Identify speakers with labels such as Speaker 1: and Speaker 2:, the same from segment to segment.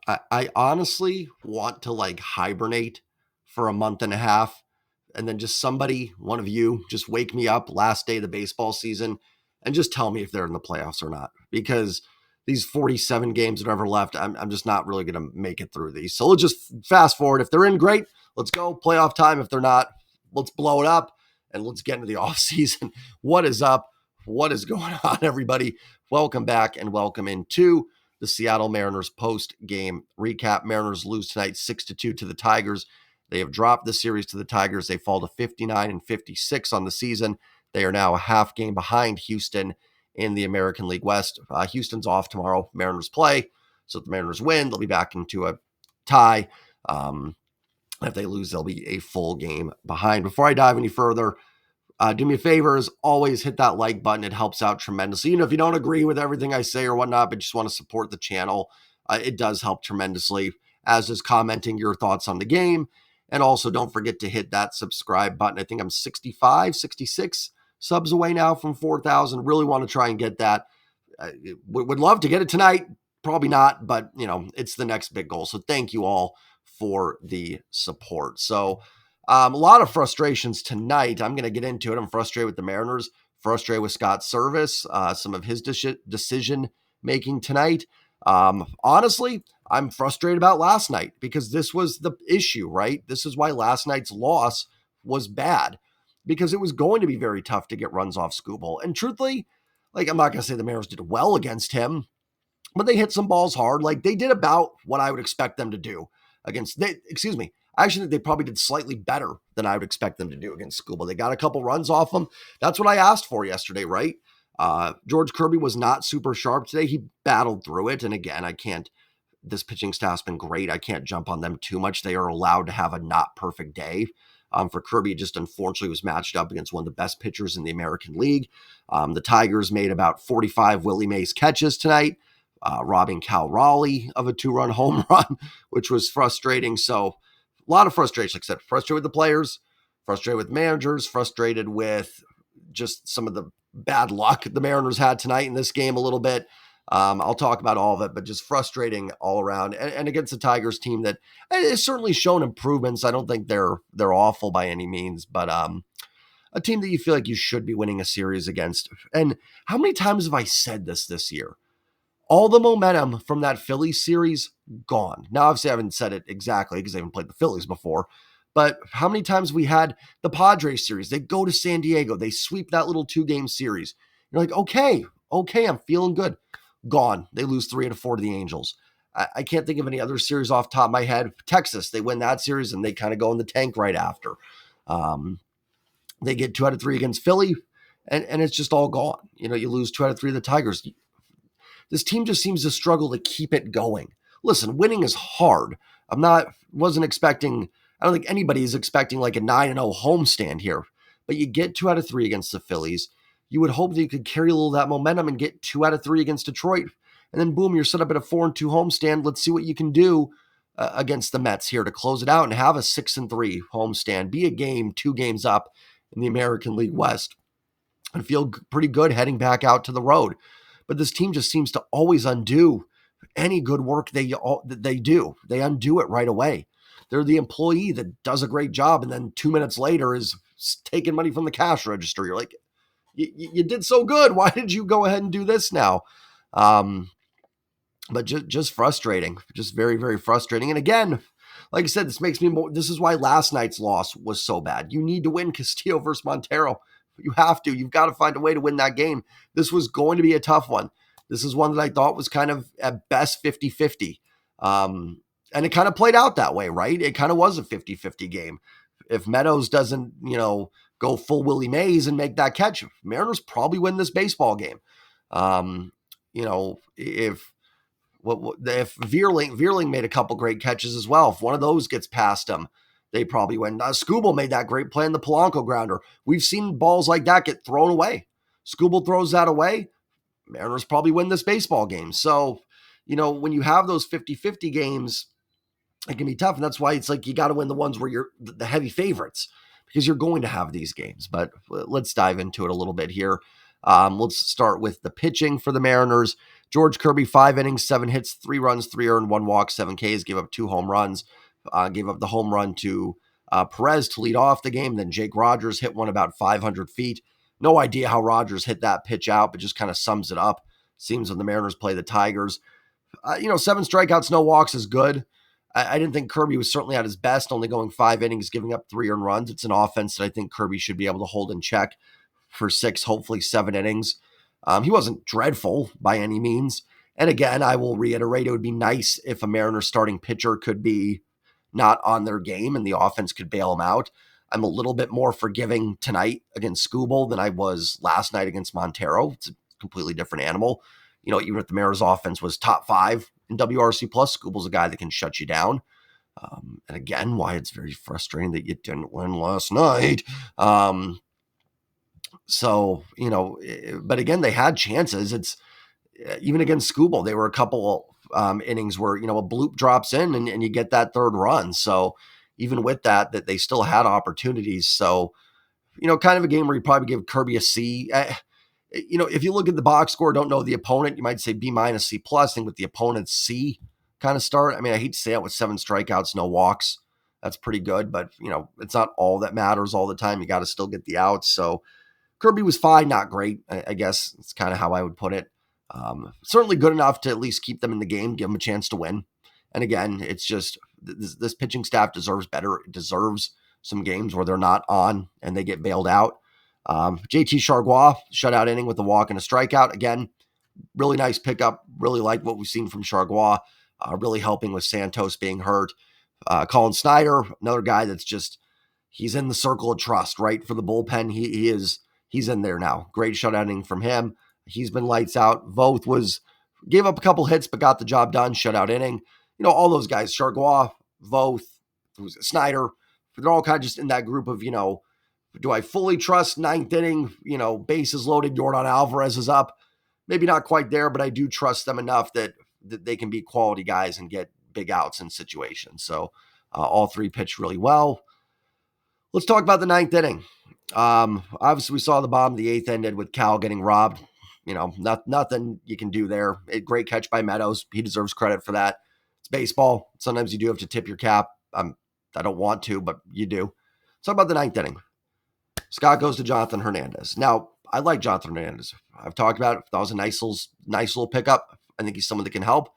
Speaker 1: I honestly want to like hibernate for a month and a half and then just somebody, one of you, just wake me up last day of the baseball season and just tell me if they're in the playoffs or not. Because these 47 games that are ever left, I'm just not really going to make it through these. So let's just fast forward. If they're in, great. Let's go. Playoff time. If they're not, let's blow it up and let's get into the offseason. What is up? What is going on, everybody? Welcome back and welcome into the Seattle Mariners post-game recap. Mariners lose tonight 6-2 to the Tigers. They have dropped the series to the Tigers. They fall to 59-56 on the season. They are now a half game behind Houston in the American League West. Houston's off tomorrow. Mariners play. So if the Mariners win, they'll be back into a tie. If they lose, they'll be a full game behind. Before I dive any further, do me a favor, as always, hit that like button. It helps out tremendously. If you don't agree with everything I say or whatnot, but just want to support the channel, it does help tremendously, as is commenting your thoughts on the game. And also, don't forget to hit that subscribe button. I think I'm 66 subs away now from 4,000. Really want to try and get that. Would love to get it tonight. Probably not, but, it's the next big goal. So thank you all for the support. So, a lot of frustrations tonight. I'm going to get into it. I'm frustrated with the Mariners, frustrated with Scott's service, some of his decision making tonight. Honestly, I'm frustrated about last night because this was the issue, right? This is why last night's loss was bad, because it was going to be very tough to get runs off Skubal. And truthfully, I'm not going to say the Mariners did well against him, but they hit some balls hard. They did about what I would expect them to do against, I actually think they probably did slightly better than I would expect them to do against Skubal. They got a couple runs off them. That's what I asked for yesterday, right? George Kirby was not super sharp today. He battled through it. And again, this pitching staff's been great. I can't jump on them too much. They are allowed to have a not perfect day. For Kirby, it just unfortunately was matched up against one of the best pitchers in the American League. The Tigers made about 45 Willie Mays catches tonight, robbing Cal Raleigh of a 2-run home run, which was frustrating. So, a lot of frustration, like I said, frustrated with the players, frustrated with managers, frustrated with just some of the bad luck the Mariners had tonight in this game a little bit. I'll talk about all of it, but just frustrating all around. And against the Tigers team that has certainly shown improvements. I don't think they're awful by any means, but a team that you feel like you should be winning a series against. And how many times have I said this year? All the momentum from that Phillies series, gone. Now, obviously, I haven't said it exactly because I haven't played the Phillies before, but how many times we had the Padres series? They go to San Diego. They sweep that little 2-game series. You're like, okay, I'm feeling good. Gone. They lose 3-4 to the Angels. I can't think of any other series off the top of my head. Texas, they win that series, and they kind of go in the tank right after. They get 2 out of 3 against Philly, and it's just all gone. You lose 2 out of 3 to the Tigers. This team just seems to struggle to keep it going. Listen, winning is hard. I don't think anybody is expecting like a 9-0 homestand here, but you get 2 out of 3 against the Phillies. You would hope that you could carry a little of that momentum and get 2 out of 3 against Detroit. And then boom, you're set up at a 4-2 homestand. Let's see what you can do against the Mets here to close it out and have a 6-3 homestand. Be a game, 2 games up in the American League West and feel pretty good heading back out to the road. But this team just seems to always undo any good work they do. They undo it right away. They're the employee that does a great job, and then 2 minutes later is taking money from the cash register. You're like, you did so good. Why did you go ahead and do this now? But just frustrating, just very, very frustrating. And again, like I said, this is why last night's loss was so bad. You need to win Castillo versus Montero. You have to. You've got to find a way to win that game. This was going to be a tough one. This is one that I thought was kind of at best 50-50. And it kind of played out that way, right? It kind of was a 50-50 game. If Meadows doesn't, go full Willie Mays and make that catch, Mariners probably win this baseball game. If Veerling made a couple great catches as well, if one of those gets past him, they probably win. Skubal made that great play in the Polanco grounder. We've seen balls like that get thrown away. Skubal throws that away. Mariners probably win this baseball game. So, when you have those 50-50 games, it can be tough. And that's why it's like you got to win the ones where you're the heavy favorites, because you're going to have these games. But let's dive into it a little bit here. Let's start with the pitching for the Mariners. George Kirby, 5 innings, 7 hits, 3 runs, 3 earned, 1 walk, 7 Ks, gave up 2 home runs, gave up the home run to Perez to lead off the game. Then Jake Rogers hit one about 500 feet. No idea how Rogers hit that pitch out, but just kind of sums it up. Seems when the Mariners play the Tigers. 7 strikeouts, no walks is good. I didn't think Kirby was certainly at his best, only going 5 innings, giving up 3 earned runs. It's an offense that I think Kirby should be able to hold in check for 6, hopefully 7 innings. He wasn't dreadful by any means. And again, I will reiterate, it would be nice if a Mariners starting pitcher could be not on their game and the offense could bail them out. I'm a little bit more forgiving tonight against Skubal than I was last night against Montero. It's a completely different animal. Even if the Mariners offense was top 5 in WRC+, Skubal's a guy that can shut you down. And again, why it's very frustrating that you didn't win last night. But again, they had chances. It's even against Skubal, they were a couple innings where, a bloop drops in and you get that 3rd run. So even with that they still had opportunities. So, kind of a game where you probably give Kirby a C. If you look at the box score, don't know the opponent, you might say B-, C+. I think with the opponent's C kind of start. I mean, I hate to say it with 7 strikeouts, no walks. That's pretty good, but it's not all that matters all the time. You got to still get the outs. So Kirby was fine, not great. I guess it's kind of how I would put it. Certainly good enough to at least keep them in the game, give them a chance to win. And again, it's just this pitching staff deserves better. It deserves some games where they're not on and they get bailed out. JT Chargois, shutout inning with a walk and a strikeout. Again, really nice pickup. Really like what we've seen from Chargois. Really helping with Santos being hurt. Colin Snyder, another guy that's just, he's in the circle of trust, right? For the bullpen, he's in there now. Great shutout inning from him. He's been lights out. Voth gave up a couple hits, but got the job done. Shutout inning. All those guys, Chargois, Voth, Snyder, they're all kind of just in that group of, do I fully trust 9th inning, bases loaded, Yordan Alvarez is up. Maybe not quite there, but I do trust them enough that they can be quality guys and get big outs in situations. So all 3 pitched really well. Let's talk about the 9th inning. Obviously, we saw the bottom of the 8th ended with Cal getting robbed. Nothing you can do there. A great catch by Meadows. He deserves credit for that. It's baseball. Sometimes you do have to tip your cap. I don't want to, but you do. Let's talk about the 9th inning. Scott goes to Jonathan Hernandez. Now, I like Jonathan Hernandez. I've talked about it. That was a nice little pickup. I think he's someone that can help.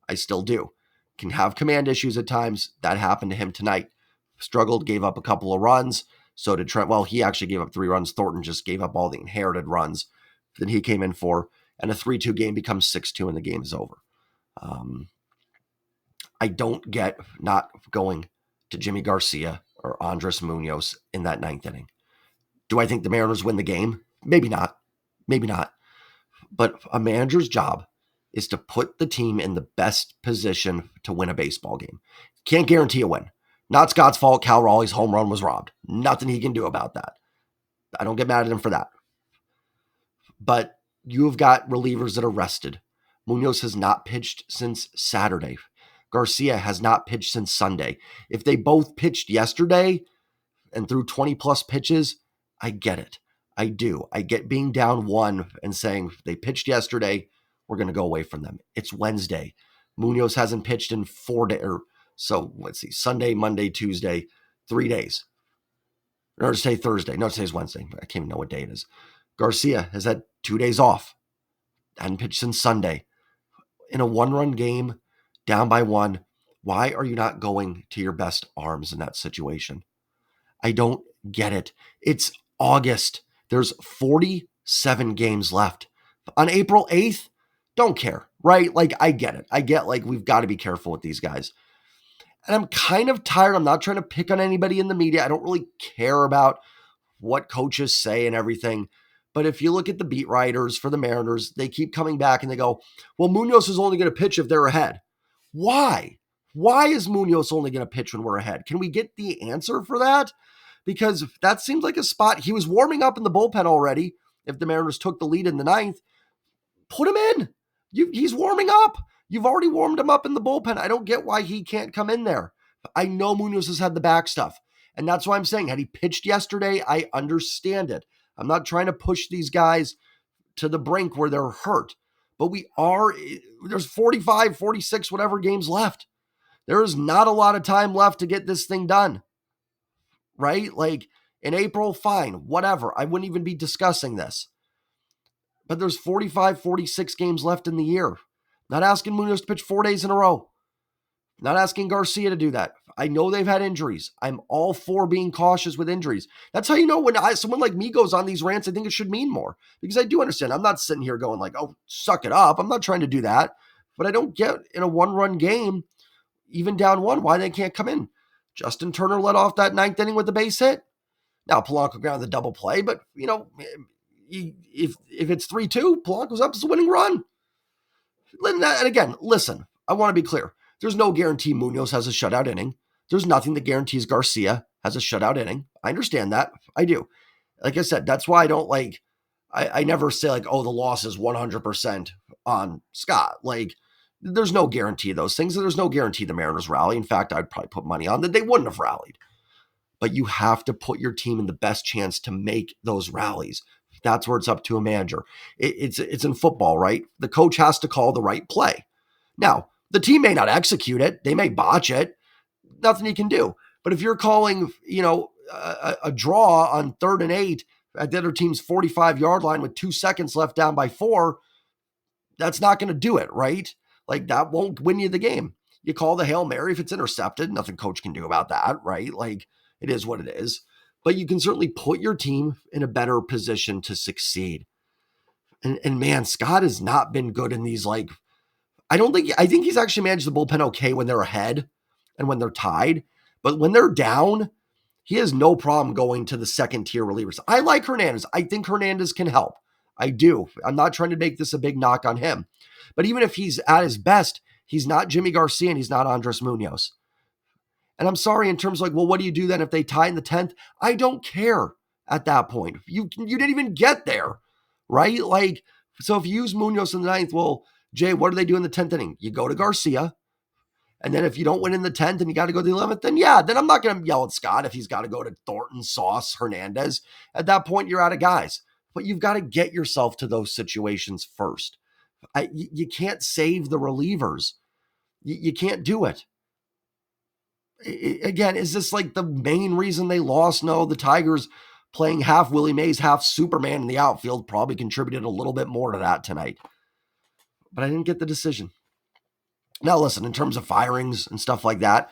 Speaker 1: I still do. Can have command issues at times. That happened to him tonight. Struggled, gave up a couple of runs. So did Trent. Well, he actually gave up 3 runs. Thornton just gave up all the inherited runs that he came in for. And a 3-2 game becomes 6-2 and the game is over. I don't get not going to Jimmy Garcia or Andres Munoz in that 9th inning. Do I think the Mariners win the game? Maybe not. But a manager's job is to put the team in the best position to win a baseball game. Can't guarantee a win. Not Scott's fault. Cal Raleigh's home run was robbed. Nothing he can do about that. I don't get mad at him for that. But you've got relievers that are rested. Munoz has not pitched since Saturday. Garcia has not pitched since Sunday. If they both pitched yesterday and threw 20-plus pitches, I get it. I do. I get being down 1 and saying they pitched yesterday, we're going to go away from them. It's Wednesday. Munoz hasn't pitched in 4 days. So let's see, Sunday, Monday, Tuesday, 3 days. Or to say Thursday. No, today's Wednesday. I can't even know what day it is. Garcia has had 2 days off. Hadn't pitched since Sunday. In a 1-run game, down by 1, why are you not going to your best arms in that situation? I don't get it. It's August. There's 47 games left. On April 8th, don't care, right? I get it. I get we've got to be careful with these guys. And I'm kind of tired. I'm not trying to pick on anybody in the media. I don't really care about what coaches say and everything. But if you look at the beat writers for the Mariners, they keep coming back and they go, well, Munoz is only going to pitch if they're ahead. Why? Why is Munoz only going to pitch when we're ahead? Can we get the answer for that? Because that seems like a spot. He was warming up in the bullpen already. If the Mariners took the lead in the 9th, put him in. He's warming up. You've already warmed him up in the bullpen. I don't get why he can't come in there. I know Munoz has had the back stuff. And that's why I'm saying, had he pitched yesterday, I understand it. I'm not trying to push these guys to the brink where they're hurt. But there's 45, 46, whatever games left. There is not a lot of time left to get this thing done, right? Like in April, fine, whatever. I wouldn't even be discussing this. But there's 45, 46 games left in the year. Not asking Munoz to pitch 4 days in a row. Not asking Garcia to do that. I know they've had injuries. I'm all for being cautious with injuries. That's how you know when someone like me goes on these rants, I think it should mean more. Because I do understand. I'm not sitting here going like, oh, suck it up. I'm not trying to do that. But I don't get in a one-run game, even down one, why they can't come in. Justin Turner led off that ninth inning with the base hit. Now Polanco grounded the double play, but if it's 3-2, Polanco's up as a winning run. And again, listen, I want to be clear. There's no guarantee Munoz has a shutout inning. There's nothing that guarantees Garcia has a shutout inning. I understand that. I do. Like I said, that's why I don't I never say like, oh, the loss is 100% on Scott. Like, there's no guarantee of those things. There's no guarantee the Mariners rally. In fact, I'd probably put money on that they wouldn't have rallied. But you have to put your team in the best chance to make those rallies. That's where it's up to a manager. It's in football, right? The coach has to call the right play. Now, the team may not execute it. They may botch it. Nothing you can do. But if you're calling, a draw on 3rd and 8 at the other team's 45-yard line with 2 seconds left down by 4, that's not going to do it, right? Like, that won't win you the game. You call the Hail Mary if it's intercepted. Nothing coach can do about that, right? Like, it is what it is. But you can certainly put your team in a better position to succeed. And man, Scott has not been good in these, I think he's actually managed the bullpen okay when they're ahead and when they're tied. But when they're down, he has no problem going to the second tier relievers. I like Hernandez. I think Hernandez can help. I do. I'm not trying to make this a big knock on him. But even if he's at his best, he's not Jimmy Garcia and he's not Andres Munoz. And I'm sorry in terms of well, what do you do then if they tie in the 10th? I don't care at that point. You didn't even get there, right? So if you use Munoz in the 9th, well, Jay, what do they do in the 10th inning? You go to Garcia. And then if you don't win in the 10th and you got to go to the 11th, then I'm not going to yell at Scott if he's got to go to Thornton, Sauce, Hernandez. At that point, you're out of guys. But you've got to get yourself to those situations first. You can't save the relievers. You can't do it. Again, is this the main reason they lost? No, the Tigers playing half Willie Mays, half Superman in the outfield probably contributed a little bit more to that tonight. But I didn't get the decision. Now, listen, in terms of firings and stuff like that,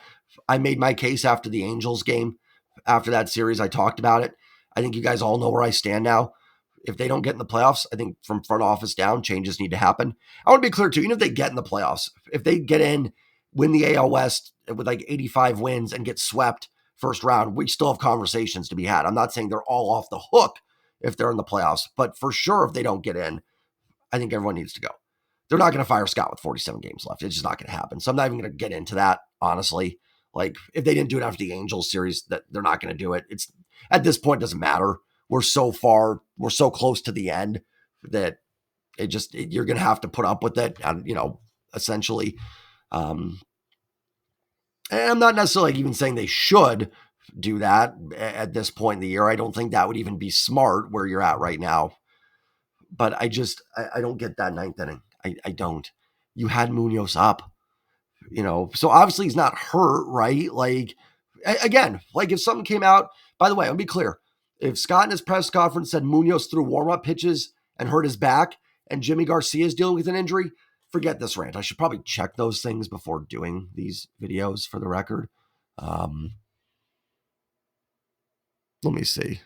Speaker 1: I made my case after the Angels game. After that series, I talked about it. I think you guys all know where I stand now. If they don't get in the playoffs, I think from front office down, changes need to happen. I want to be clear, too, even if they get in the playoffs, if they get in, win the AL West with 85 wins and get swept first round, we still have conversations to be had. I'm not saying they're all off the hook if they're in the playoffs, but for sure, if they don't get in, I think everyone needs to go. They're not going to fire Scott with 47 games left. It's just not going to happen. So I'm not even going to get into that, honestly. If they didn't do it after the Angels series, that they're not going to do it. It's at this point, it doesn't matter. We're so close to the end that you're going to have to put up with it, essentially. And I'm not necessarily even saying they should do that at this point in the year. I don't think that would even be smart where you're at right now. But I don't get that 9th inning. I don't. You had Munoz up, so obviously he's not hurt, right? Again, if something came out, by the way, I'll be clear. If Scott in his press conference said Munoz threw warm-up pitches and hurt his back and Jimmy Garcia is dealing with an injury, forget this rant. I should probably check those things before doing these videos for the record. Let me see.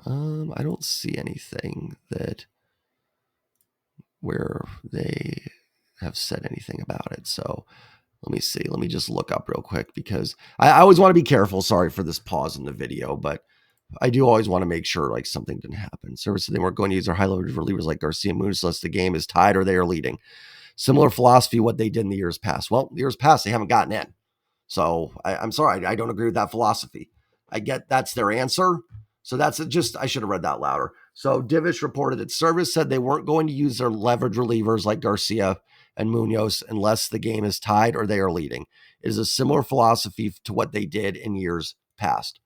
Speaker 1: I don't see anything where they have said anything about it. So let me see. Let me just look up real quick because I always want to be careful. Sorry for this pause in the video, but I do always want to make sure something didn't happen. Service said they weren't going to use their high-level relievers like Garcia and Munoz unless the game is tied or they are leading. Similar philosophy what they did in the years past. Well, the years past, they haven't gotten in. So I'm sorry. I don't agree with that philosophy. I get that's their answer. So that's just, I should have read that louder. So Divish reported that Service said they weren't going to use their leverage relievers like Garcia and Munoz unless the game is tied or they are leading. It is a similar philosophy to what they did in years past.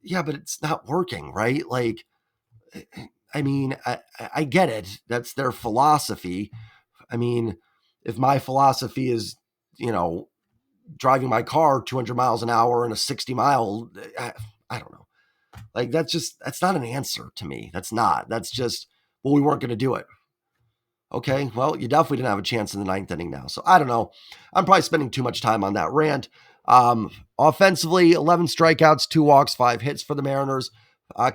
Speaker 1: Yeah, but it's not working, right? I mean, I get it. That's their philosophy. I mean, if my philosophy is, you know, driving my car 200 miles an hour in a 60 mile, I don't know. Like, that's not an answer to me. That's not. That's just, well, we weren't going to do it. Okay, well, you definitely didn't have a chance in the ninth inning now. So I don't know. I'm probably spending too much time on that rant. Offensively, 11 strikeouts, 2 walks, 5 hits for the Mariners.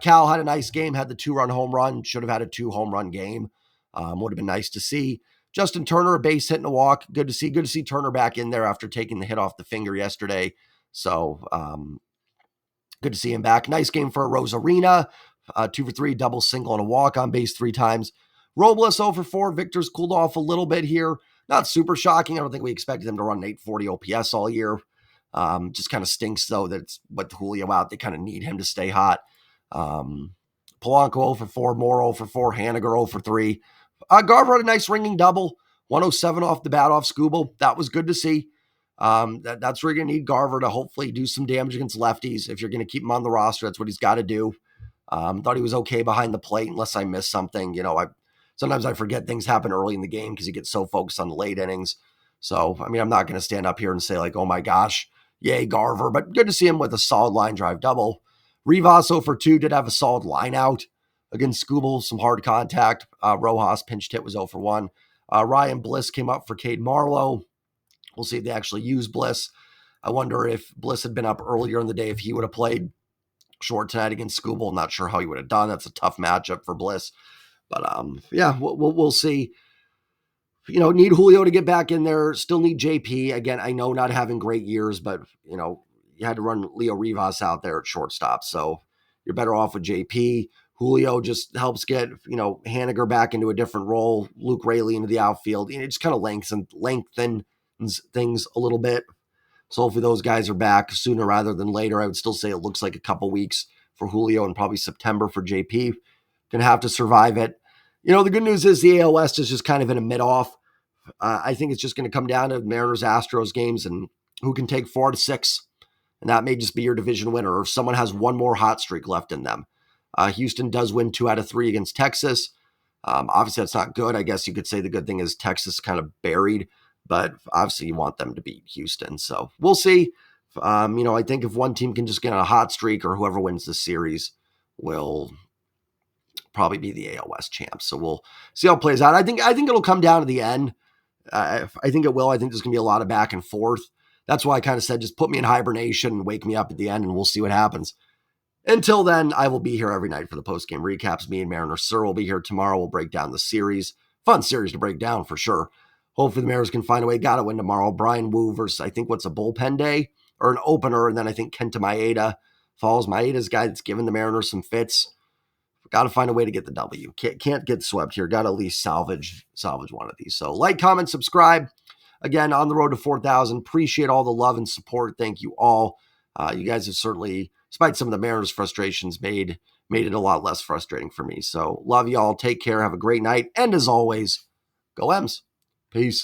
Speaker 1: Cal had a nice game, had the 2-run home run, should have had a 2 home run game. Would have been nice to see. Justin Turner, a base hit and a walk. Good to see. Good to see Turner back in there after taking the hit off the finger yesterday. So good to see him back. Nice game for Rosarina. 2 for 3, double, single, and a walk on base 3 times. Robles 0 for 4. Victor's cooled off a little bit here. Not super shocking. I don't think we expected them to run an 840 OPS all year. Just kind of stinks, though, that it's with Julio out. They kind of need him to stay hot. Polanco 0 for 4. Moore 0 for 4. Haniger 0 for 3. Garver had a nice ringing double. 107 off the bat off Skubal. That was good to see. That's where you're going to need Garver to hopefully do some damage against lefties. If you're going to keep him on the roster, that's what he's got to do. Thought he was okay behind the plate unless I missed something. Sometimes I forget things happen early in the game because you get so focused on the late innings. So, I mean, I'm not going to stand up here and say like, oh my gosh, yay, Garver, but good to see him with a solid line drive double. Rivas 0 for 2 did have a solid line out against Skubal, some hard contact. Rojas pinched hit was 0 for 1. Ryan Bliss came up for Cade Marlowe. We'll see if they actually use Bliss. I wonder if Bliss had been up earlier in the day, if he would have played short tonight against Skubal. I'm not sure how he would have done. That's a tough matchup for Bliss. But yeah, we'll see. Need Julio to get back in there. Still need JP. Again, I know not having great years, but, you had to run Leo Rivas out there at shortstop. So you're better off with JP. Julio just helps get, Haniger back into a different role. Luke Raley into the outfield. It just kind of lengthens things a little bit. So hopefully those guys are back sooner rather than later. I would still say it looks like a couple weeks for Julio and probably September for JP. Gonna have to survive it. The good news is the AL West is just kind of in a mid-off. I think it's just going to come down to Mariners-Astros games and who can take 4 to 6. And that may just be your division winner, or if someone has one more hot streak left in them. Houston does win 2 out of 3 against Texas. Obviously, that's not good. I guess you could say the good thing is Texas kind of buried, but obviously you want them to beat Houston. So we'll see. I think if one team can just get on a hot streak, or whoever wins the series will probably be the AL West champs. So we'll see how it plays out. I think it'll come down to the end. I think it will. I think there's going to be a lot of back and forth. That's why I kind of said, just put me in hibernation and wake me up at the end and we'll see what happens. Until then, I will be here every night for the post-game recaps. Me and Mariner Sir will be here tomorrow. We'll break down the series. Fun series to break down for sure. Hopefully the Mariners can find a way. Got to win tomorrow. Brian Wu versus, I think, what's a bullpen day or an opener. And then I think Kenta Maeda falls. Maeda's guy that's given the Mariners some fits. Got to find a way to get the W. Can't get swept here. Got to at least salvage one of these. So like, comment, subscribe. Again, on the road to 4,000. Appreciate all the love and support. Thank you all. You guys have certainly, despite some of the Mariners' frustrations, made it a lot less frustrating for me. So love y'all. Take care. Have a great night. And as always, go M's. Peace.